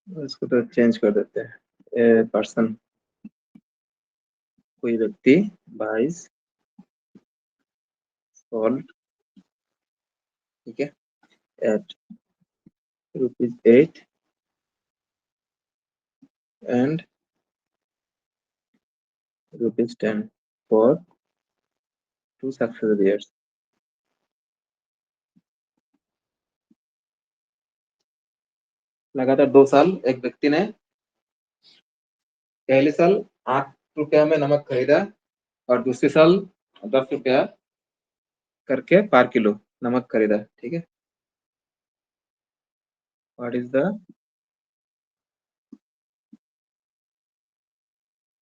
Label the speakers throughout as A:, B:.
A: इसको तो चेंज कर देते हैं। पर्सन, कोई व्यक्ति बाइस सॉल्ट, ठीक है, at ₹8 and ₹10 for 2 successive years. लगातार 2 साल एक व्यक्ति ने पहले साल ₹8 में नमक खरीदा और दूसरे साल ₹10 करके पर किलो नमक खरीदा, ठीक है। What is the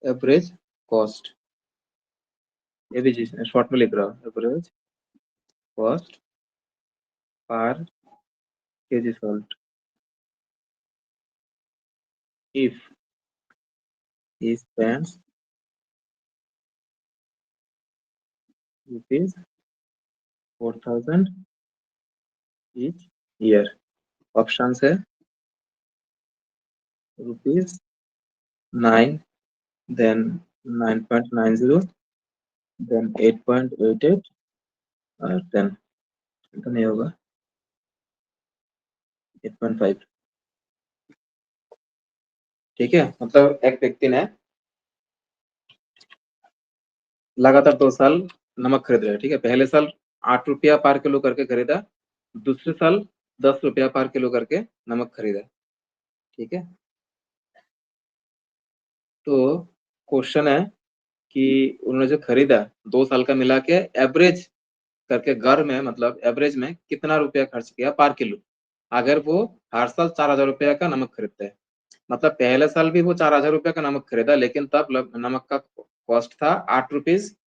A: average cost? ये भी चीज शॉर्ट में लिख रहा हूँ, average cost per KG salt if he spends ₹4,000 each year। Option है ₹9, then 9.90, then 8.88 और 10। तो नहीं होगा, 8.5, ठीक है। मतलब एक व्यक्ति ने लगातार 2 साल नमक खरीद रहा है, ठीक है। पहले साल ₹8 पर किलो करके खरीदा, दूसरे साल ₹10 पर किलो करके नमक खरीदा, ठीक है। तो क्वेश्चन है कि उन्होंने जो खरीदा 2 साल का मिला के एवरेज करके घर में, मतलब एवरेज में कितना रुपया खर्च किया पर किलो, अगर वो हर साल ₹4,000 का नमक खरीदता है। मतलब पहले साल भी वो ₹4,000 का नमक खरीदा, लेकिन तब नमक का कॉस्ट था ₹8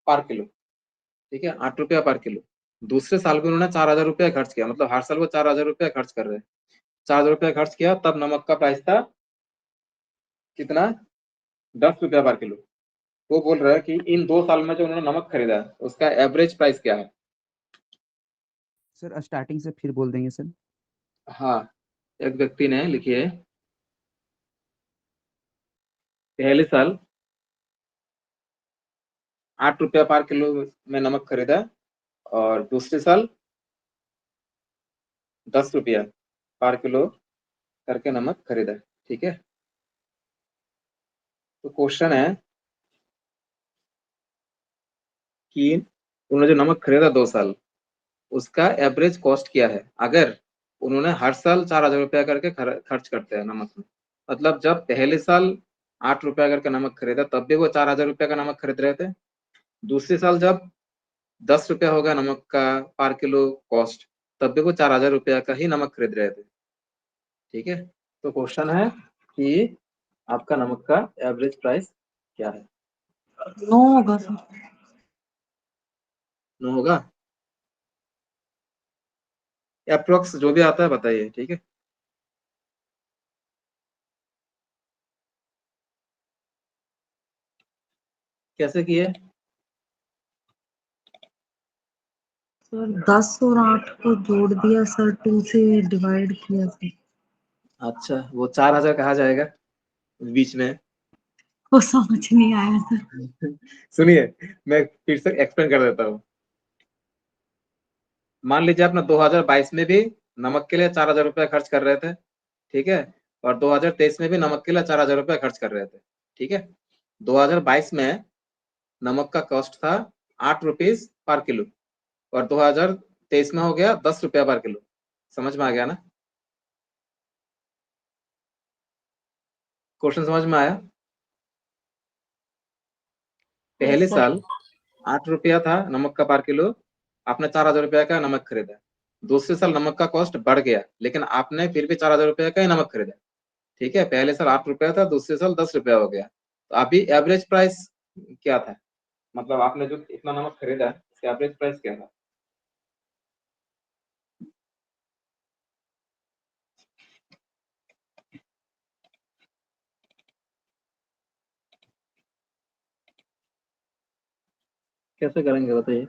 A: पर किलो, ठीक है, ₹8 पर किलो। दूसरे साल भी उन्होंने ₹4,000 खर्च किया, मतलब हर साल वो ₹4,000 खर्च कर रहे हैं। ₹4,000 खर्च किया, तब नमक का प्राइस था कितना? ₹10 पर किलो। वो बोल रहा है कि इन 2 साल में जो उन्होंने नमक खरीदा उसका एवरेज प्राइस क्या है?
B: सर स्टार्टिंग से फिर बोल देंगे सर।
A: हाँ, एक व्यक्ति ने लिखिए, पहले साल ₹8 पर किलो में नमक खरीदा और दूसरे साल ₹10 पर किलो करके नमक खरीदा, ठीक है। तो क्वेश्चन है कि उन्होंने जो नमक खरीदा 2 साल, उसका एवरेज कॉस्ट क्या है अगर उन्होंने हर साल ₹4,000 करके खर्च करते हैं नमक में। मतलब जब पहले साल ₹8 करके नमक खरीदा तब भी वो ₹4,000 का नमक खरीद रहे थे। दूसरे साल जब ₹10 होगा नमक का पर किलो कॉस्ट, तब भी वो ₹4,000 का ही नमक खरीद रहे थे, ठीक है। तो क्वेश्चन है कि आपका नमक का एवरेज प्राइस क्या है?
C: 9 होगा सर।
A: 9 होगा, अप्रोक्स जो भी आता है बताइए, ठीक है। कैसे किए?
C: सर 10 और 8 को जोड़ दिया सर, 2 से डिवाइड किया सर।
A: अच्छा, वो 4,000 कहा जाएगा बीच में।
C: वो समझ नहीं आया सर।
A: सुनिए, मैं फिर से एक्सप्लेन कर देता हूँ। मान लीजिए आपने 2022 में भी नमक के लिए ₹4,000 खर्च कर रहे थे, ठीक है, और 2023 में भी नमक के लिए ₹4,000 खर्च कर रहे थे, ठीक है। 2022 में नमक का कॉस्ट था ₹8 पर किलो और 2023 में हो गया ₹10 पर किलो। समझ में आ गया ना? क्वेश्चन समझ में आया? पहले
C: यस सर।
A: साल ₹8 था नमक का पर किलो, आपने ₹4,000 का नमक खरीदा। दूसरे साल नमक का कॉस्ट बढ़ गया, लेकिन आपने फिर भी ₹4,000 का ही नमक खरीदा, ठीक है। पहले साल ₹8 था, दूसरे साल ₹10 हो गया। तो अभी एवरेज प्राइस क्या था? मतलब आपने जो इतना नमक खरीदा उसका एवरेज प्राइस क्या था? कैसे करेंगे बताइए?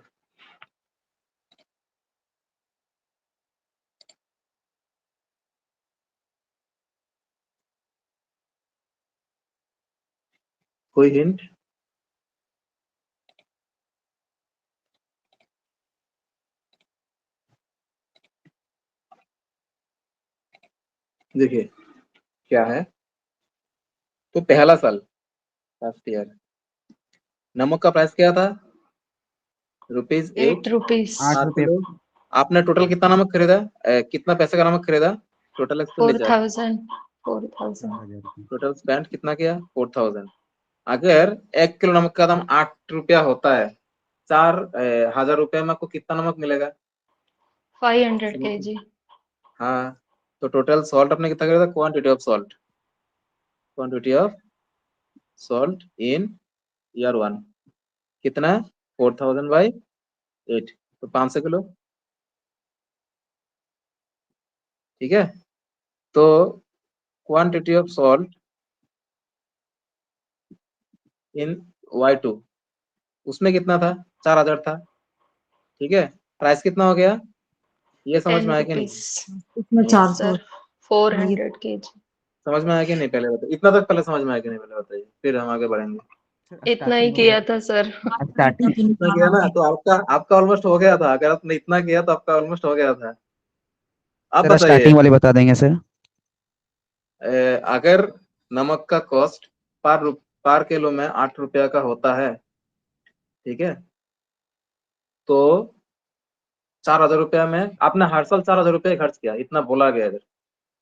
A: कोई हिंट? देखिए क्या है, तो पहला साल लास्ट ईयर नमक का प्राइस क्या था? रुपीज 8
C: ₹8
B: 8 रुपए
A: किलो। आपने टोटल कितना नमक खरीदा? कितना पैसे का नमक खरीदा? टोटल एक्सपेंडिचर,
C: 4000
B: रुपए।
A: टोटल स्पेंड कितना किया? 4000। अगर 1 किलो नमक का दाम 8 रुपया होता है, 4000 रुपये में आपको कितना नमक मिलेगा?
C: 500 kg
A: हाँ, तो टोटल सॉल्ट आपने कितना खरीदा? Quantity of salt, quantity of salt in year 1 कितना है? 4000/8, तो 500 किलो। ठीक है, तो quantity of salt in Y2 उसमें कितना था? 4000 था। ठीक है, प्राइस कितना हो गया? ये समझ में आया कि नहीं?
C: इसमें 400 400 kg
A: समझ में आया कि नहीं? पहले बताइए, इतना तक पहले समझ में आया कि नहीं? पहले बताइए, फिर हम आगे बढ़ेंगे।
C: इतना ही किया था सर।
B: स्टार्टिंग
A: इतना किया ना, तो आपका ऑलमोस्ट हो गया था। अगर आपने इतना किया तो आपका ऑलमोस्ट हो गया था। आप
B: सर
A: बताइए,
B: स्टार्टिंग वाले बता देंगे सर।
A: अगर नमक का कॉस्ट पर किलो में 8 रुपया का होता है, ठीक है, तो 4000 रुपया में आपने हर साल 4000 रुपया खर्च किया, इतना बोला गया इधर।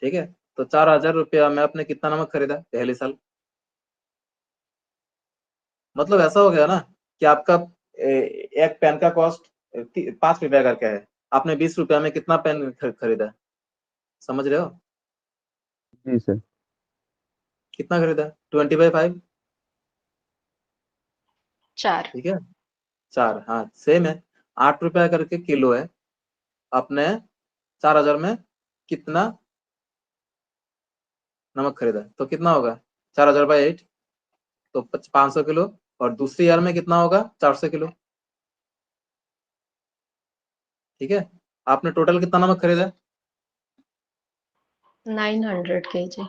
A: ठीक है, तो 4000 रुपया में आपने कितना नमक खरीदा पहले साल? मतलब ऐसा हो गया ना कि आपका एक पेन का कॉस्ट 5 रुपया करके है, आपने 20 रुपया में कितना पेन खरीदा? समझ रहे हो?
B: जी सर।
A: कितना खरीदा? 20/5।
C: 4
A: ठीक है, 4। हाँ सेम है, 8 रुपया करके किलो है। आपने 4000 में कितना नमक खरीदा, तो कितना होगा? 4000/8, तो 500 किलो। और दूसरी ईयर में कितना होगा? 400 किलो। ठीक है, आपने टोटल कितना नमक खरीदा?
C: 900 kg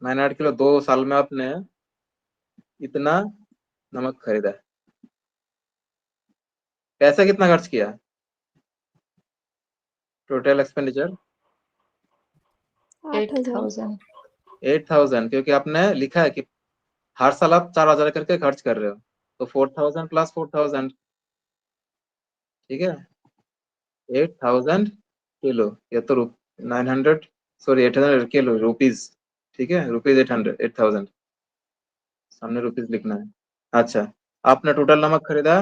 A: 900 किलो। 2 साल में आपने इतना नमक खरीदा। पैसा कितना खर्च किया? टोटल एक्सपेंडिचर
C: 8000
A: 8000, क्योंकि आपने लिखा है कि हर साल आप 4000 करके खर्च कर रहे हो, तो 4000 प्लस 4000। ठीक है, 8000 किलो, या तो 900, सॉरी 800 किलो रुपीज। ठीक है, रुपीज 800, 8000 सामने रुपीज लिखना है। अच्छा, आपने टोटल नमक खरीदा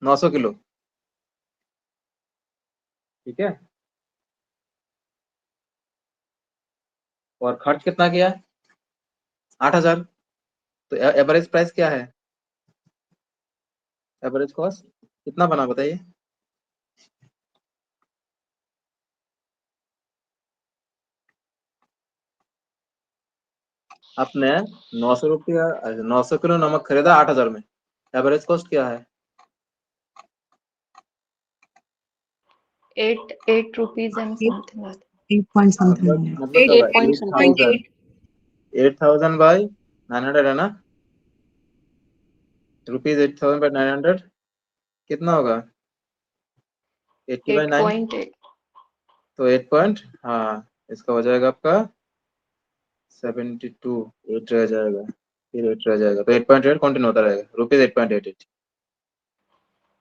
A: 900 किलो। ठीक है, और खर्च कितना किया? 8000। तो एवरेज प्राइस क्या है? एवरेज कॉस्ट कितना बना बताइए? आपने 900 रुपया, 900 किलो नमक खरीदा 8000 में, एवरेज कॉस्ट क्या है?
C: 8 rupees and something like
D: 8 point
A: मतलब
D: something है।
A: मतलब क्या होगा?
C: 8 point something
A: 8000, 8000/900 है ना, रुपीज 8000/900 कितना होगा? 80/9,
C: 8.8
A: तो 8 पॉइंट, हाँ इसका हो जाएगा आपका 72। 8 रह जाएगा, फिर 8 रह जाएगा, तो 8.8 कंटिन्यू होता रहेगा, रुपीज 8.88।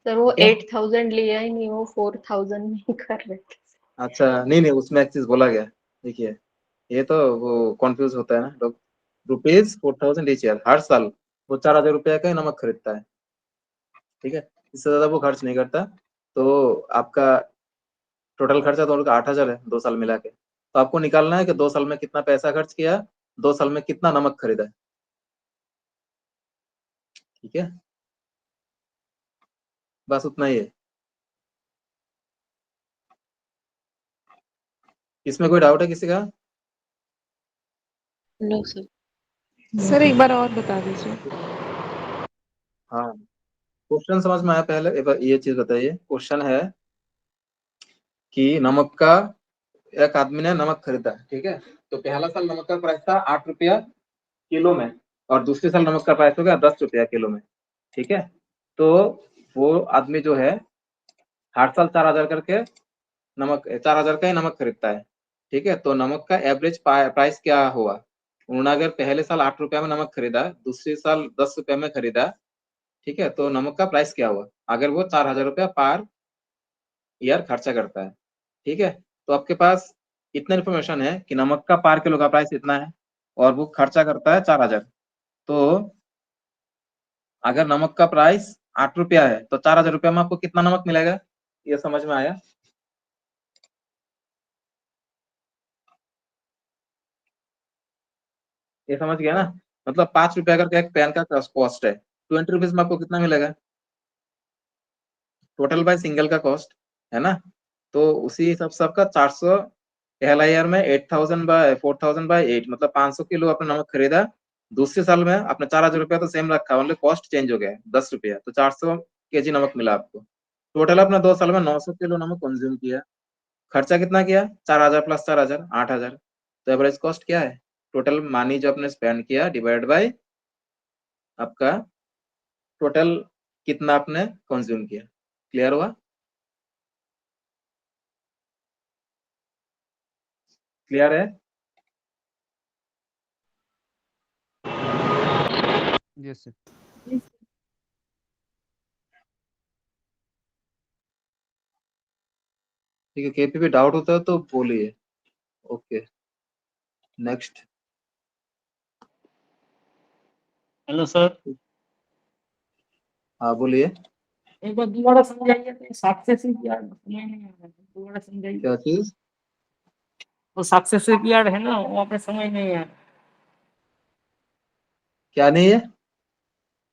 C: सर वो
A: ठीक है,
C: 8000 लिया ही नहीं, वो 4000 में ही कर रहे थे।
A: अच्छा नहीं नहीं, उसमें एक चीज बोला गया। देखिए, ये तो वो कंफ्यूज होता है ना लोग। रुपीज 4000 ईच ईयर, हर साल वो 4000 रुपया का ही नमक खरीदता है। ठीक है, इससे ज्यादा वो खर्च नहीं करता। तो आपका टोटल खर्चा तो उनका 8000 है 2 साल मिला के, तो आपको निकालना है कि 2 साल में कितना पैसा खर्च किया, 2 साल में कितना नमक खरीदा। ठीक है, बस उतना ही है। इसमें कोई डाउट है किसी का?
C: No sir.
D: सर एक बार और बता दीजिए।
A: हाँ, क्वेश्चन समझ में आया? पहले एक बार ये चीज बताइए, क्वेश्चन है कि नमक का, एक आदमी ने नमक खरीदा, ठीक है, तो पहला साल नमक का प्राइस था 8 रुपया किलो में और दूसरे साल नमक का प्राइस हो गया 10 रुपया किलो में। ठीक है, तो वो आदमी जो है हर साल 4,000 करके नमक 4,000 का ही नमक खरीदता है। ठीक है, तो नमक का एवरेज प्राइस क्या हुआ? उन्होंने अगर पहले साल 8 रुपया में नमक खरीदा, दूसरे साल 10 रुपया में खरीदा, ठीक है, तो नमक का प्राइस क्या हुआ अगर वो 4,000 रुपया पर ईयर खर्चा करता है? ठीक है, तो आपके पास इतना इन्फॉर्मेशन है कि नमक का पर किलो का प्राइस इतना है और वो खर्चा करता है 4,000। तो अगर नमक का प्राइस 8 रुपया है तो 4,000 रुपया में आपको कितना नमक मिलेगा? ये समझ में आया? ये समझ गया ना? मतलब 5 रुपया करके एक पेन का कॉस्ट है, 20 रुपीज में आपको कितना मिलेगा टोटल बाय सिंगल का कॉस्ट, है ना? तो उसी हिसाब से आपका 400 पहला ईयर में 8,000 बाय 4,000 बाय 8 मतलब 500 किलो आपने नमक खरीदा। दूसरे साल में आपने 4,000 रुपया तो सेम रखा, ओनली कॉस्ट चेंज हो गया 10 रुपया, तो 400 केजी नमक मिला आपको। टोटल आपने 2 साल में 900 किलो नमक कंज्यूम किया। खर्चा कितना किया? 4,000 प्लस 4,000 8,000। तो एवरेज कॉस्ट क्या है? टोटल मानी जो आपने स्पेंड किया डिवाइड बाय आपका टोटल कितना आपने कंज्यूम किया। क्लियर हुआ? क्लियर है?
B: Yes sir.
A: ठीक है, केपी पे डाउट होता है तो बोलिए। Okay, next.
E: हेलो सर,
A: हाँ बोलिए।
E: एक बार दोबारा समझाइए तो सक्सेसिव यार्ड समझ नहीं आ रहा है, दोबारा समझाइए।
A: क्या चीज?
E: वो सक्सेसिव यार्ड है ना, वो आपने समझ नहीं आ रहा।
A: क्या नहीं है?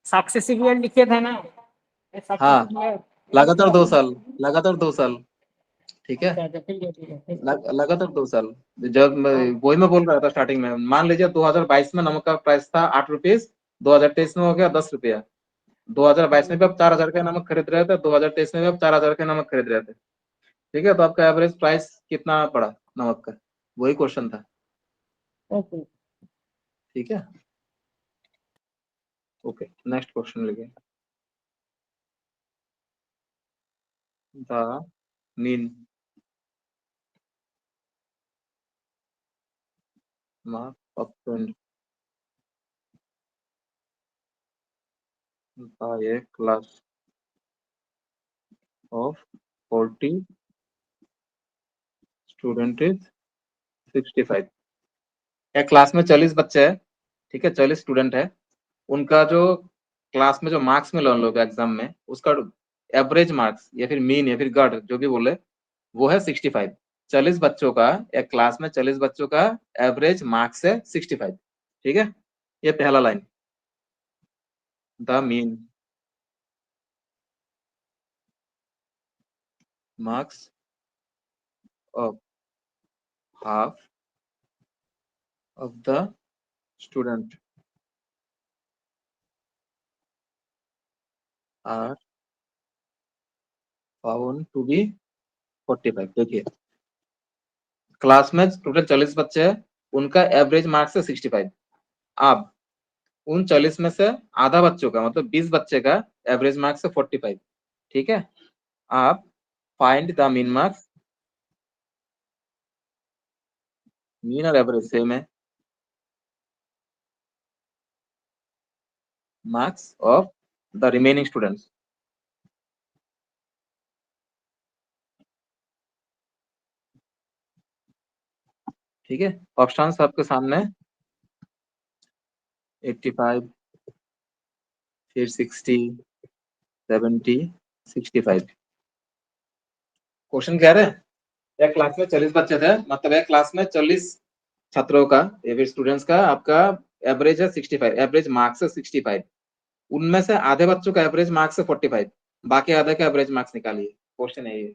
E: सक्सेसिव यार्ड लिखे थे ना, ये
A: हाँ,
E: सक्सेसिव यार्ड
A: लगातार 2 साल, लगातार 2 साल। ठीक है,
E: अच्छा अच्छा, ठीक है ठीक है ठीक
A: लगातार 2 साल। जब
E: है।
A: वही मैं बोल रहा था स्टार्टिंग में, मान लीजिए 2022 में नमक का प्राइस था 8 रुपीज, 2023 में हो गया 10 रुपया। 2022 में भी आप 4,000 का नमक खरीद रहे थे, 2023 में भी आप 4,000 का नमक खरीद रहे थे। ठीक है, तो आपका एवरेज प्राइस कितना पड़ा नमक का? वही क्वेश्चन था।
E: ओके।
A: ठीक है, ओके, नेक्स्ट क्वेश्चन लिखिए। The mean mark of by a class of 40 student is 65। एक क्लास में 40 बच्चे हैं, ठीक है, 40 स्टूडेंट है। उनका जो क्लास में जो मार्क्स मिला उन लोग एग्जाम में, उसका एवरेज मार्क्स या फिर मीन या फिर गढ़ जो भी बोले, वो है 65। 40 बच्चों का, एक क्लास में 40 बच्चों का एवरेज मार्क्स है 65। ठीक है, ये पहला line. The mean marks of half of the student are found to be 45। देखिए, क्लास में टोटल 40 बच्चे हैं, उनका एवरेज मार्क्स है 65। अब उन 40 में से आधा बच्चों का मतलब 20 बच्चे का एवरेज मार्क्स है 45। ठीक है, आप find the mean marks, mean और एवरेज सेम है, marks of the remaining students. ठीक है, ऑप्शंस आपके सामने 85, फिर 60, 70, 65। क्वेश्चन कह रहे हैं एक क्लास में 40 बच्चे थे, मतलब एक क्लास में 40 छात्रों का या फिर स्टूडेंट्स का आपका एवरेज है 65, एवरेज मार्क्स है 65। उनमें से आधे बच्चों का एवरेज मार्क्स है 45, बाकी आधे का एवरेज मार्क्स निकालिए। क्वेश्चन है ये।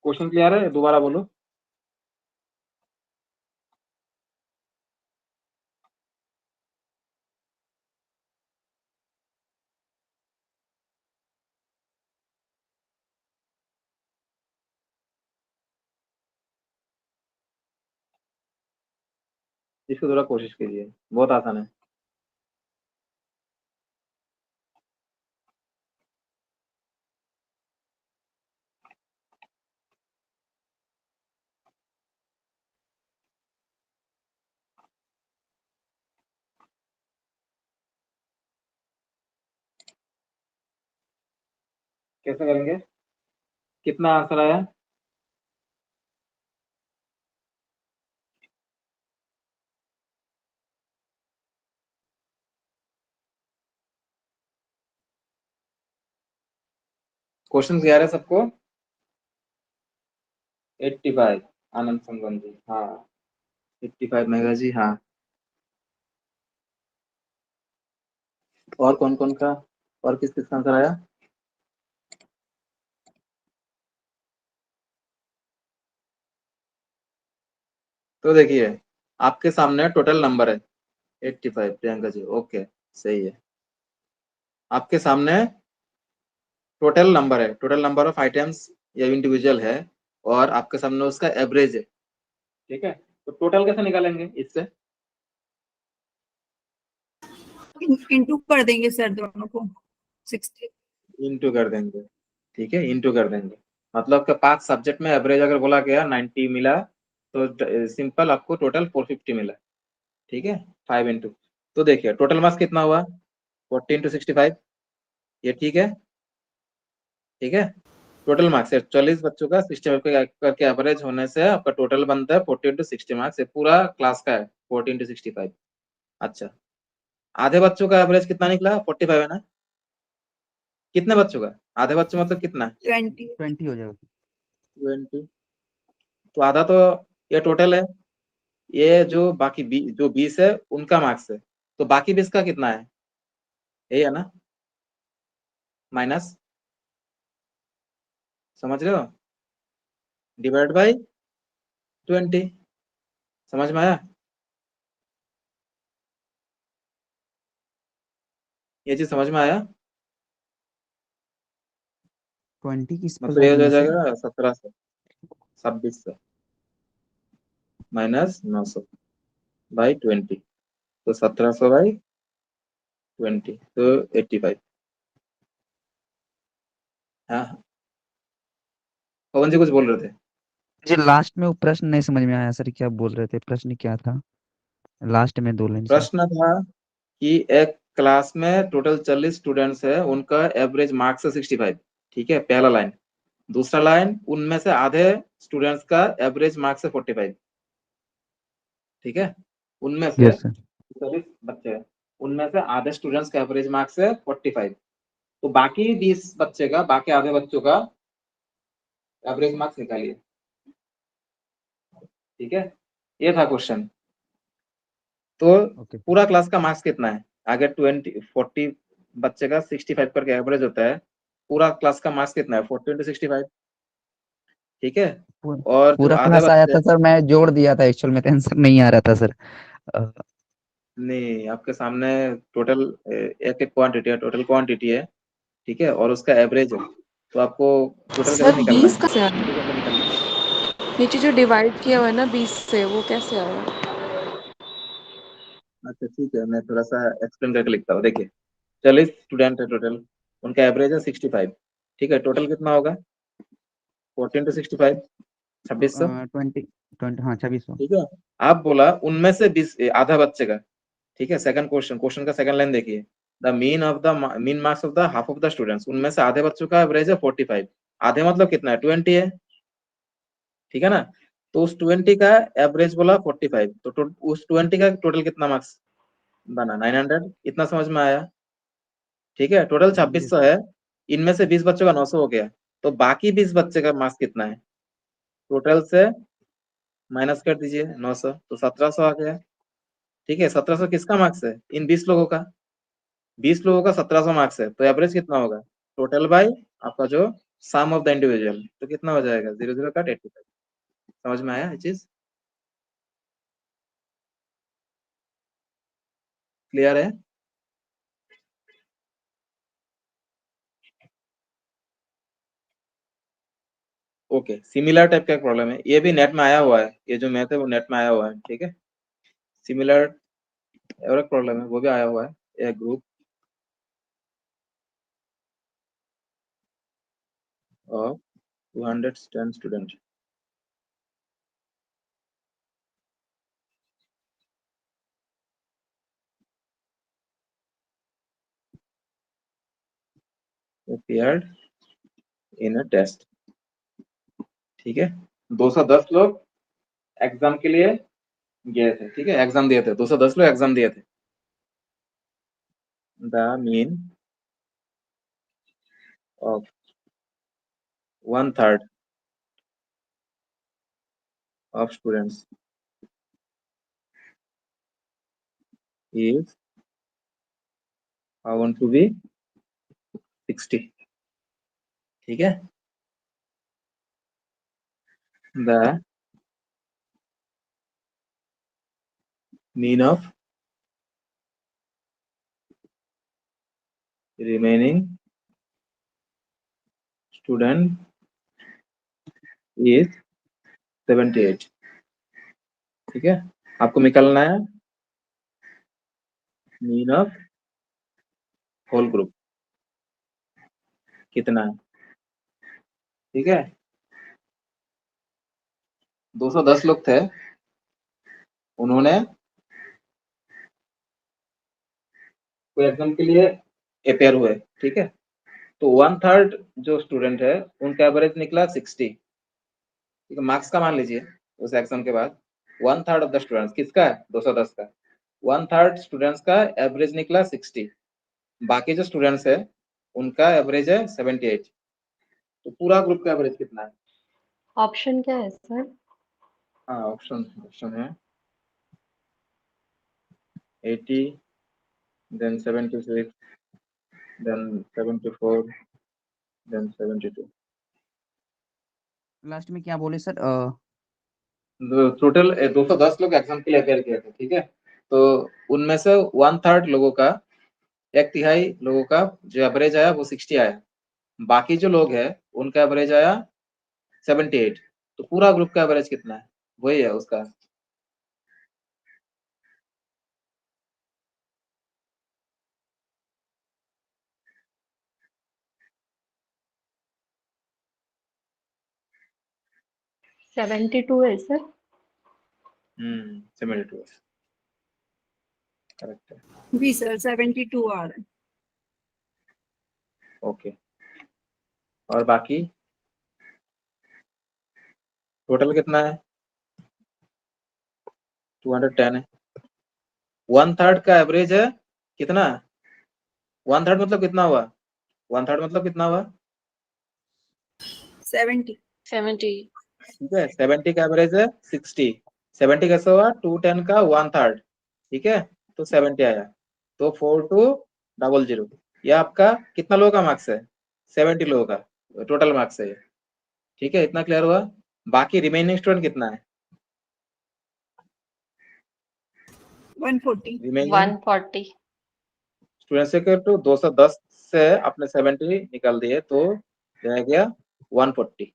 A: क्वेश्चन क्लियर है? दोबारा बोलो। इसको थोड़ा कोशिश कीजिए, बहुत आसान है। कैसे करेंगे? कितना आंसर आया? क्वेश्चन क्लियर है सबको? 85 आनंद संगम जी, हाँ 85 मेगा जी, हाँ। और कौन कौन का, और किस किस का आंसर आया? तो देखिए आपके सामने टोटल नंबर है 85, प्रियंका जी, ओके सही है। आपके सामने टोटल नंबर है, टोटल नंबर ऑफ आइटम्स या इंडिविजुअल है, और आपके सामने उसका एवरेज है, ठीक है। तो टोटल कैसे निकालेंगे इससे?
F: इंटू कर देंगे सर दोनों को 60।
A: इंटू कर देंगे, ठीक है, इंटू कर देंगे। मतलब कि 5 सब्जेक्ट में एवरेज अगर बोला गया 90 मिला, तो सिंपल आपको टोटल 450 मिला, ठीक है। 5 इंटू, तो देखिए टोटल मार्क्स कितना हुआ, 40 इंटू 65, ये ठीक है, ठीक है। टोटल मार्क्स है 40 बच्चों का 65 करके एवरेज होने से आपका टोटल बनता है 40 इंटू 60 मार्क्स, पूरा क्लास का है 40 इंटू 65। अच्छा, आधे बच्चों का एवरेज कितना निकला? 45 है ना? कितने बच्चों का? आधे बच्चों मतलब कितना?
F: 20।
B: 20 हो जाएगा।
A: 20, तो आधा तो ये टोटल है, ये जो बाकी जो 20 है उनका मार्क्स है, तो बाकी 20 का कितना है? यही है ना, माइनस, समझ रहे हो, डिवाइड बाई 20, समझ में आया? ये चीज समझ में आया?
B: 20 किस पर
A: मतलब ये हो
B: लाएंगे सर?
A: जाएगा 1700, 2600 माइनस 900 बाई 20, तो 1700 बाई 20, तो 85। हाँ हाँ। पवन जी कुछ बोल रहे थे?
B: जी लास्ट में वो प्रश्न नहीं समझ में आया सर, क्या बोल रहे थे, प्रश्न क्या था लास्ट में 2 लाइन से?
A: प्रश्न था कि एक क्लास में टोटल 40 स्टूडेंट्स है, उनका एवरेज मार्क्स है 65, ठीक है, पहला लाइन। दूसरा लाइन, उनमें से आधे स्टूडेंट्स का एवरेज मार्क्स है 45, ठीक है। उनमें से
B: यस सर।
A: 40 बच्चे हैं, उनमें से आधे स्टूडेंट्स का एवरेज मार्क्स है 45, तो बाकी 20 बच्चे का, बाकी आधे बच्चों का एवरेज मार्क्स निकालिए, ठीक है। ये था क्वेश्चन। तो
B: ओके सर।
A: पूरा क्लास का मार्क्स कितना है? अगर 40 बच्चे का 65 करके एवरेज होता है, पूरा क्लास का मार्क्स कितना है? 40 इंटू 65, ठीक है। और जो
B: पूरा
A: आधे
B: क्लास आया
A: बच्चे,
B: था सर, मैं जोड़ दिया था एक्चुअल में, आंसर नहीं आ रहा था सर।
A: नहीं आपके सामने टोटल एक एक क्वांटिटी है, टोटल क्वांटिटी है, ठीक है, और उसका एवरेज है, तो आपको टोटल कैसे
D: सर
A: निकलना
D: 20
A: है?
D: कैसे
A: इंटू
D: आया?
A: कैसे निकलना है?
D: नीचे जो डिवाइड किया हुआ है ना 20 से, वो कैसे आया?
A: अच्छा ठीक है, मैं थोड़ा सा एक्सप्लेन करके लिखता हूँ। देखिए 40 स्टूडेंट है टोटल, उनका एवरेज है 65, ठीक है। टोटल कितना होगा? 14 इंटू 65, 2600,
B: 20 हाँ 2600।
A: ठीक है। आप बोला उनमें से 20, आधा बच्चे का, ठीक है। सेकंड क्वेश्चन, क्वेश्चन का सेकंड लाइन देखिए, the mean marks of the half of the students, उनमें से आधे बच्चों का एवरेज है 45, आधे मतलब कितना है? 20 है, ठीक है ना। तो उस 20 का एवरेज बोला 45, तो उस 20 का टोटल कितना मार्क्स बना? 900, इतना समझ में आया? ठीक है, टोटल
B: यस
A: 2600 है, इनमें से 20 बच्चों का 900 हो गया, तो बाकी 20 बच्चे का मार्क्स कितना है? टोटल से माइनस कर दीजिए 900, तो 1700 आ गया, ठीक है। 1700 किसका मार्क्स है? इन 20 लोगों का, 20 लोगों का 1700 मार्क्स है, तो एवरेज कितना होगा? टोटल बाय आपका जो सम ऑफ द इंडिविजुअल, तो कितना हो जाएगा? 00 कट 85। समझ में आया ये चीज? क्लियर है? ओके, सिमिलर टाइप का प्रॉब्लम है, ये भी नेट में आया हुआ है, ये जो मैथ है वो नेट में आया हुआ है, ठीक है। सिमिलर और एक प्रॉब्लम है, वो भी आया हुआ है, a group of 210 student. appeared in a test। ठीक है, 210 लोग एग्जाम के लिए गए थे, ठीक है, एग्जाम दिए थे, 210 लोग एग्जाम दिए थे। The mean of 1/3 of students is found to be 60। ठीक है, the mean of remaining student is 78। ठीक है, आपको निकालना है मीन ऑफ होल ग्रुप कितना है। ठीक है, 210 लोग थे, उन्होंने कोई एग्जाम के लिए अपेयर हुए। ठीक है, तो 1/3 जो स्टूडेंट है उनका एवरेज निकला 60। ठीक है, मार्क्स का मान लीजिए उस एग्जाम के बाद 1/3 ऑफ द स्टूडेंट्स किसका है, 210 का, 1/3 स्टूडेंट्स का एवरेज निकला 60। बाकी जो स्टूडेंट्स है उनका एवरेज है 78। तो पूरा ग्रुप का एवरेज कितना है।
G: ऑप्शन क्या है सर?
A: हाँ, ऑप्शन है 80, देन 76, देन 74, देन 72।
B: लास्ट में क्या बोले सर?
A: टोटल 210 लोग एग्जाम के लिए अपेयर किए थे। ठीक है, तो उनमें से 1/3 लोगों का, 1/3 लोगों का जो एवरेज आया वो 60 आया। बाकी जो लोग हैं उनका एवरेज आया 78। तो पूरा ग्रुप का एवरेज कितना है, वही है उसका।
G: है 72 है सर।
A: 72 करेक्ट है।
F: जी सर 72 आ रहा है।
A: ओके, और बाकी टोटल कितना है, 210 है। 1/3 का एवरेज है कितना, 1/3 मतलब कितना हुआ, 1/3 मतलब कितना हुआ
F: 70।
D: 70।
A: ठीक है, 70 का एवरेज है 60। 70 कैसे हुआ, 210 का 1/3। ठीक है, तो 70 आया। तो 4200, ये आपका कितना लोगों का मार्क्स है, 70 लोगों का टोटल मार्क्स है ये। ठीक है, इतना क्लियर हुआ। बाकी रिमेनिंग स्टूडेंट कितना है,
F: 140।
A: रिमेनिंग
G: 140।
A: स्टूडेंट्स के टू 210 से आपने 70 निकाल दिए तो रह गया 140।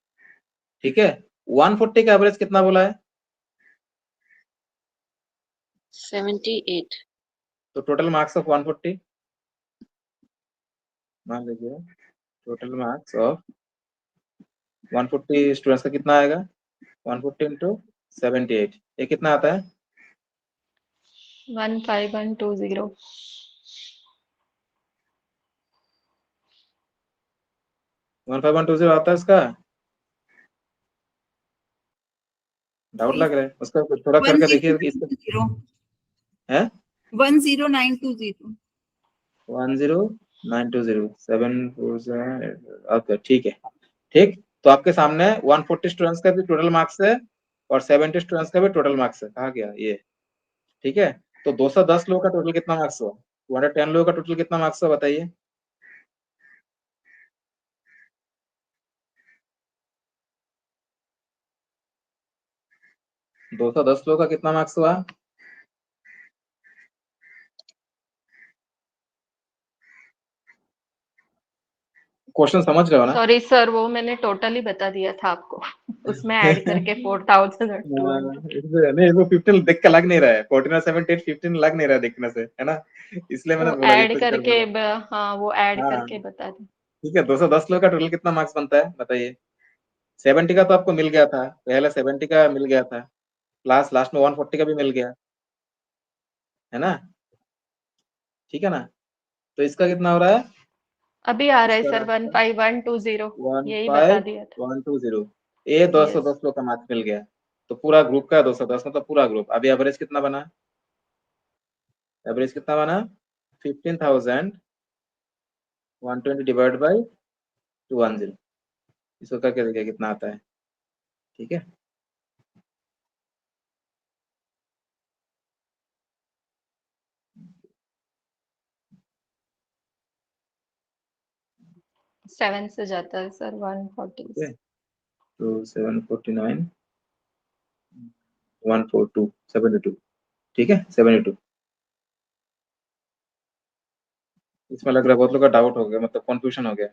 A: ठीक है, 140 का एवरेज कितना बोला है,
D: 78।
A: तो टोटल मार्क्स ऑफ 140 मान लीजिए, टोटल मार्क्स ऑफ 140 स्टूडेंट्स का कितना आएगा, 140 इंटू 78, ये कितना आता है,
G: 15120।
A: 15120 आता है इसका। डाउट लग रहा है उसका, थोड़ा करके देखिए कि इसका
F: 10920
A: है
F: 10920।
A: 10920 7 ओके, ठीक है। ठीक, तो आपके सामने 140 स्टूडेंट्स का भी टोटल मार्क्स है और 70 स्टूडेंट्स का भी टोटल मार्क्स है, कहा गया ये। ठीक है, तो 210 लोगों का टोटल कितना मार्क्स हुआ, 210 लोगों का टोटल कितना मार्क्स हुआ बताइए। 210 लोगों का कितना मार्क्स हुआ, क्वेश्चन समझ रहे हो ना?
G: सॉरी सर, वो मैंने टोटल ही बता दिया था आपको। उसमें ऐड करके 4000 और 200।
A: नहीं, वो 15 देख के लग नहीं रहा है, 14 और 17 15 लग नहीं रहा है देखने से, है ना? इसलिए मैंने
G: वो
A: बोला ये
G: ऐड
A: कुछ कर
G: करके
A: बोला।
G: हाँ, वो ऐड
A: हाँ
G: करके बता दी।
A: ठीक है, 210 लोग का टोटल कितना मार्क्स बनता है बताइए? 70 का तो आपको मिल गया था, पहले 70 का मिल गया था, प्लस लास्ट में 140 का भी मिल गया, है ना? ठीक है ना? तो इसका कितना हो रहा है?
G: अभी आ रहा है
A: इसका
G: सर, 15120। यही बता दिया था।
A: 15120, ये 210
G: यस।
A: लोग का मार्क्स मिल गया। तो पूरा ग्रुप का 210 मतलब पूरा ग्रुप। अभी एवरेज कितना बना? एवरेज कितना बना? 15,120 डिवाइड बाई 210। इसको करके देखिए कितना आता है। ठीक है,
G: सेवन से जाता है सर, 140।
A: ठीक है। तो 749 142 72, ठीक है 72। इसमें लग रहा है बहुत लोग का डाउट हो गया, मतलब कंफ्यूजन हो गया।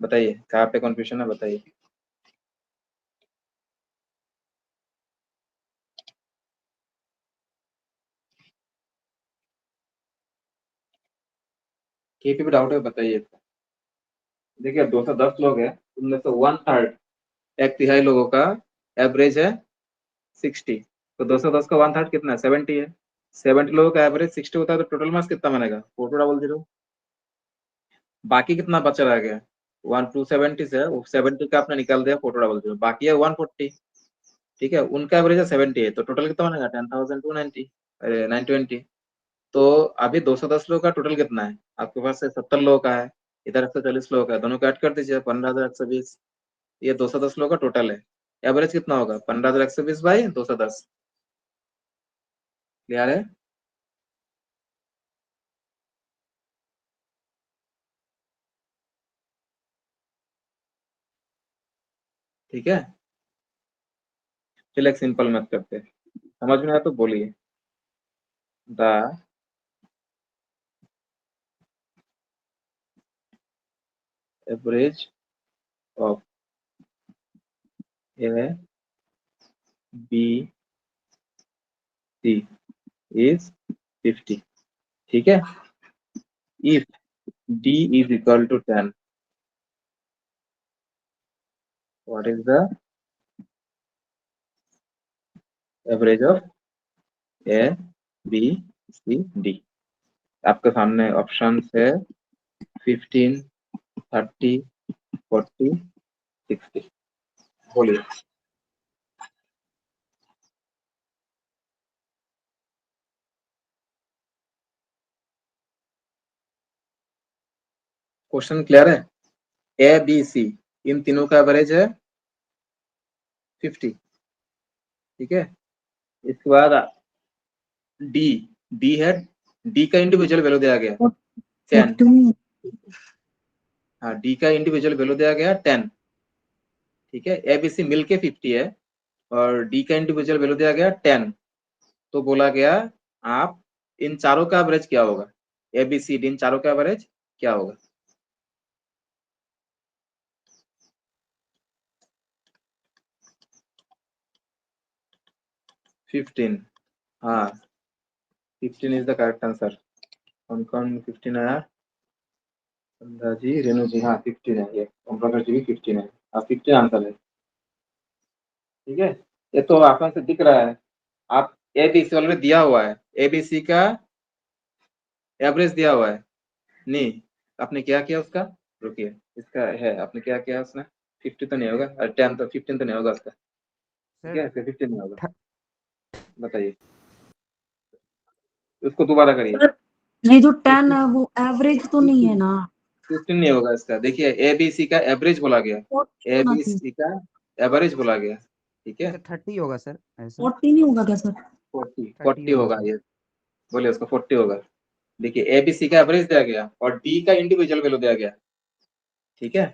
A: बताइए कहाँ पे कंफ्यूजन है, बताइए। कहीं पे भी डाउट है बताइए। देखिए 210 लोग हैं, उनमें से 1/3, एक तिहाई लोगों का एवरेज है 60। तो 210 का 1/3 कितना है? 70 है। 70 लोगों का एवरेज 60 होता है, तो टोटल मार्क्स कितना बनेगा? 4200। बाकी कितना बचा रह गया? 1270 से वो 70 का आपने निकाल दिया 4200, बाकी है 140। ठीक है, उनका एवरेज है 70 है, तो टोटल कितना बनेगा? 10,290, अरे 920। तो अभी 210 लोगों का टोटल कितना है आपके पास? से 70 लोगों का है, इधर 140 लोगों का है, दोनों को ऐड कर दीजिए 15,120। ये 210 लोगों का टोटल है। एवरेज कितना होगा? 15,120 बाई 210। क्लियर है? ठीक है, चलिए एक सिंपल मैथ करते हैं, समझ में आया तो बोलिए। The average of A B C is 50। ठीक है, if D is equal to 10, what is the average of A B C D? आपके सामने ऑप्शन है 15, 30, 40, 60। बोलिए। क्वेश्चन क्लियर है? ए बी सी इन तीनों का एवरेज है 50। ठीक है, इसके बाद डी, डी है, डी का इंडिविजुअल वैल्यू दिया गया 10।
C: 14।
A: हाँ, डी का इंडिविजुअल वैल्यू दिया गया 10। ठीक है, ए बी सी मिलके 50 है और डी का इंडिविजुअल वैल्यू दिया गया 10। तो बोला गया आप इन चारों का एवरेज क्या होगा? ए बी सी डी इन चारों का एवरेज क्या होगा? फिफ्टीन, हाँ 15 इज द करेक्ट आंसर। कौन कौन 15 आया? संध्या जी, रेणु जी, हाँ 15 है, ये ओम प्रकाश जी भी 15 है। हाँ 15 आंसर है। ठीक है, ये तो आसान से दिख रहा है। आप ए बी सी ऑलरेडी दिया हुआ है, ए बी सी का एवरेज दिया हुआ है। नहीं, आपने क्या किया उसका? रुकिए, इसका है, आपने क्या किया उसने? 50 तो नहीं होगा, 10 तो 15 तो नहीं होगा उसका। ठीक
B: सर
A: है, इसका 15 नहीं होगा।
B: थ-
A: बताइए, उसको दोबारा करिए।
C: सर ये जो 10
A: 15
C: है वो एवरेज तो नहीं है ना?
A: 15 नहीं होगा इसका। देखिए ए बी सी का एवरेज बोला गया,
C: 40
A: ए
C: होना
A: बी
C: चाहिए।
A: सी का एवरेज बोला गया। ठीक है,
B: सर 30 होगा सर, ऐसा
C: 40 नहीं होगा क्या सर?
A: 40
B: 30
A: 40
B: होगा
A: होगा
B: सर।
A: ये, बोलिए उसको 40 होगा। देखिए ए बी सी का एवरेज दिया गया और डी का इंडिविजुअल वैल्यू दिया गया। ठीक है,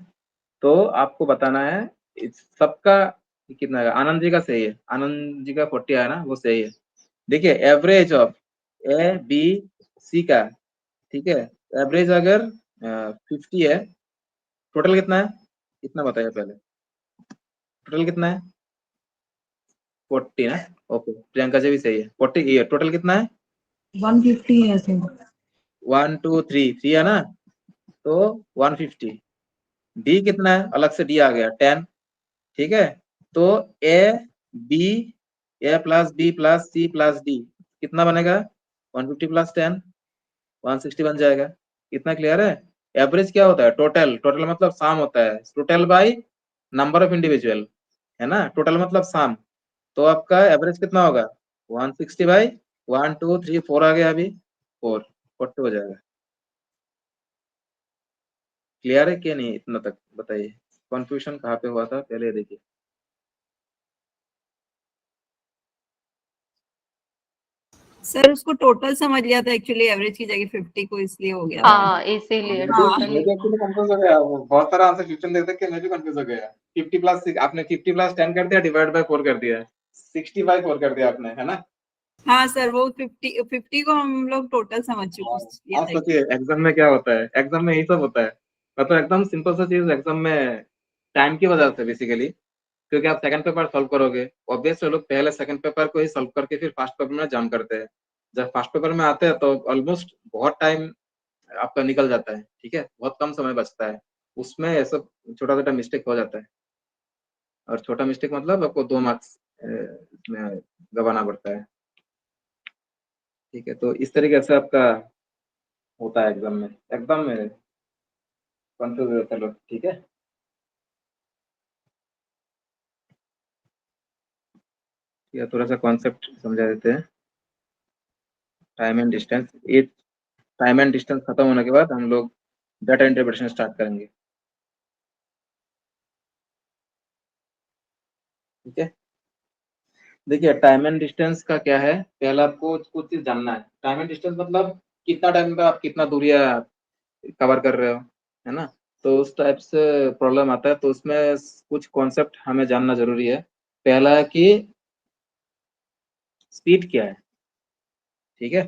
A: तो आपको बताना है इस सबका कितना है। आनंद जी का सही है, आनंद जी का 40 आया ना, वो सही है। देखिए average of A B C का, ठीक है, एवरेज अगर 50 है टोटल कितना है, इतना बताइए पहले, टोटल कितना है? 40 है। ओके, प्रियंका जी भी सही है, 40। ये टोटल कितना है?
C: 150 है सर।
A: 1 2 3 3 है ना, तो 150। डी कितना है, अलग से डी आ गया 10, ठीक है। तो A B, A plus B plus C plus D कितना बनेगा? 150 प्लस 10 160 बन जाएगा। कितना क्लियर है? एवरेज क्या होता है? टोटल, टोटल मतलब साम होता है, total by number of individual, है ना, टोटल मतलब साम। तो आपका एवरेज कितना होगा? 160 बाई 1 2 3 4 आ गया, अभी 4 40 हो जाएगा। क्लियर है कि नहीं? इतना तक बताइए, कंफ्यूजन कहाँ पे हुआ था पहले देखिए।
F: सर उसको टोटल समझ लिया था एक्चुअली, एवरेज की जगह 50 को, इसलिए हो गया।
G: हाँ इसीलिए
F: हाँ।
G: टोटली।
A: मैं एक्चुअली कंफ्यूज हो गया, वो बहुत सारा आंसर 15 देख देख के मैं भी कंफ्यूज हो गया। 50 प्लस आपने 50 प्लस 10 कर दिया, डिवाइड बाय 4 कर दिया, 60 बाय 4 कर दिया आपने, है ना।
F: हाँ सर, वो 50 को हम लोग टोटल समझ चुके
A: आप सोचिए एग्जाम में क्या होता है, एग्जाम में यही सब होता है। मतलब एकदम सिंपल सा चीज एग्जाम में, टाइम की वजह से बेसिकली, क्योंकि आप सेकंड पेपर सॉल्व करोगे, ऑब्वियसली लोग पहले सेकंड पेपर को ही सॉल्व करके फिर फर्स्ट पेपर में जम करते हैं। जब फर्स्ट पेपर में आते हैं तो ऑलमोस्ट बहुत टाइम आपका निकल जाता है, ठीक है, बहुत कम समय बचता है, उसमें ये सब छोटा छोटा मिस्टेक हो जाता है। और छोटा मिस्टेक मतलब आपको 2 मार्क्स इसमें गंवाना पड़ता है, ठीक है। तो इस तरीके से आपका होता है एग्जाम में, एकदम कंफ्यूज होता है लोग, ठीक है। या थोड़ा सा कॉन्सेप्ट समझा देते हैं। टाइम एंड डिस्टेंस, ये टाइम एंड डिस्टेंस खत्म होने के बाद हम लोग डाटा इंटरप्रिटेशन स्टार्ट करेंगे, ठीक है। देखिए टाइम एंड डिस्टेंस का क्या है, पहले आपको कुछ चीज जानना है। टाइम एंड डिस्टेंस मतलब कितना टाइम पे आप कितना दूरियां कवर कर रहे हो, है ना। तो उस टाइप से प्रॉब्लम आता है, तो उसमें कुछ कॉन्सेप्ट हमें जानना जरूरी है। पहला है कि स्पीड क्या है, ठीक है।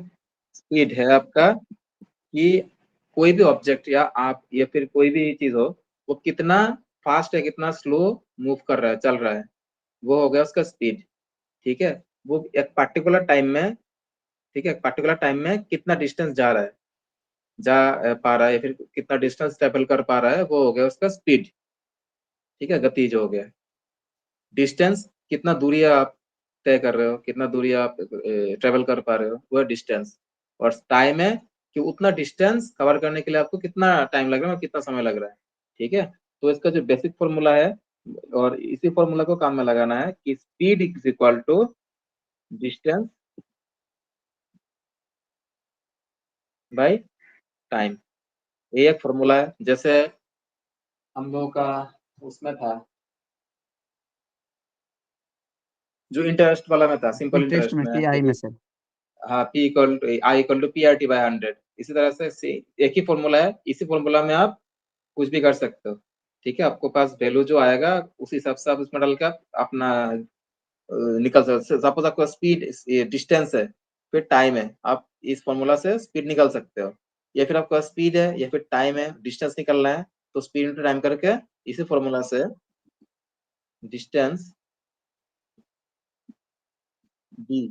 A: स्पीड है आपका कि कोई भी ऑब्जेक्ट या आप या फिर कोई भी चीज हो, वो कितना फास्ट है कितना स्लो मूव कर रहा है, चल रहा है, वो हो गया उसका स्पीड, ठीक है। वो एक पर्टिकुलर टाइम में, ठीक है, पर्टिकुलर टाइम में कितना डिस्टेंस जा रहा है, पा रहा है, या फिर कितना डिस्टेंस ट्रेवल कर पा रहा है, वो हो गया उसका स्पीड, ठीक है, गति जो हो गया। डिस्टेंस कितना दूरी आप तय कर रहे हो, कितना दूरी आप ट्रेवल कर पा रहे हो, वो डिस्टेंस। और टाइम है कि उतना डिस्टेंस कवर करने के लिए आपको कितना टाइम लग रहा है और कितना समय लग रहा है, ठीक है। तो इसका जो बेसिक फॉर्मूला है, और इसी फॉर्मूला को काम में लगाना है कि speed is equal to distance by time. ये एक फॉर्मूला है। जैसे हम लोगों का उसमें था, जो इंटरेस्ट वाला में था, सिंपल
B: इंटरेस्ट
A: इंटरेस्ट
B: में
A: में,
B: पीआई में सर।
A: हाँ, P equal to I equal to PRT by 100। इसी तरह से एक ही फॉर्मूला है, इसी फॉर्मूला में आप कुछ भी कर सकते हो, ठीक है। आपको पास वैल्यू जो आएगा उस हिसाब से आप उसमें डाल के आप अपना निकल सकते। सपोज आपका स्पीड डिस्टेंस है, फिर टाइम है, आप इस फॉर्मूला से स्पीड निकल सकते हो। या फिर आपका स्पीड है या फिर टाइम है, डिस्टेंस निकलना है, तो स्पीड इंटू टाइम करके इसी फॉर्मूला से distance d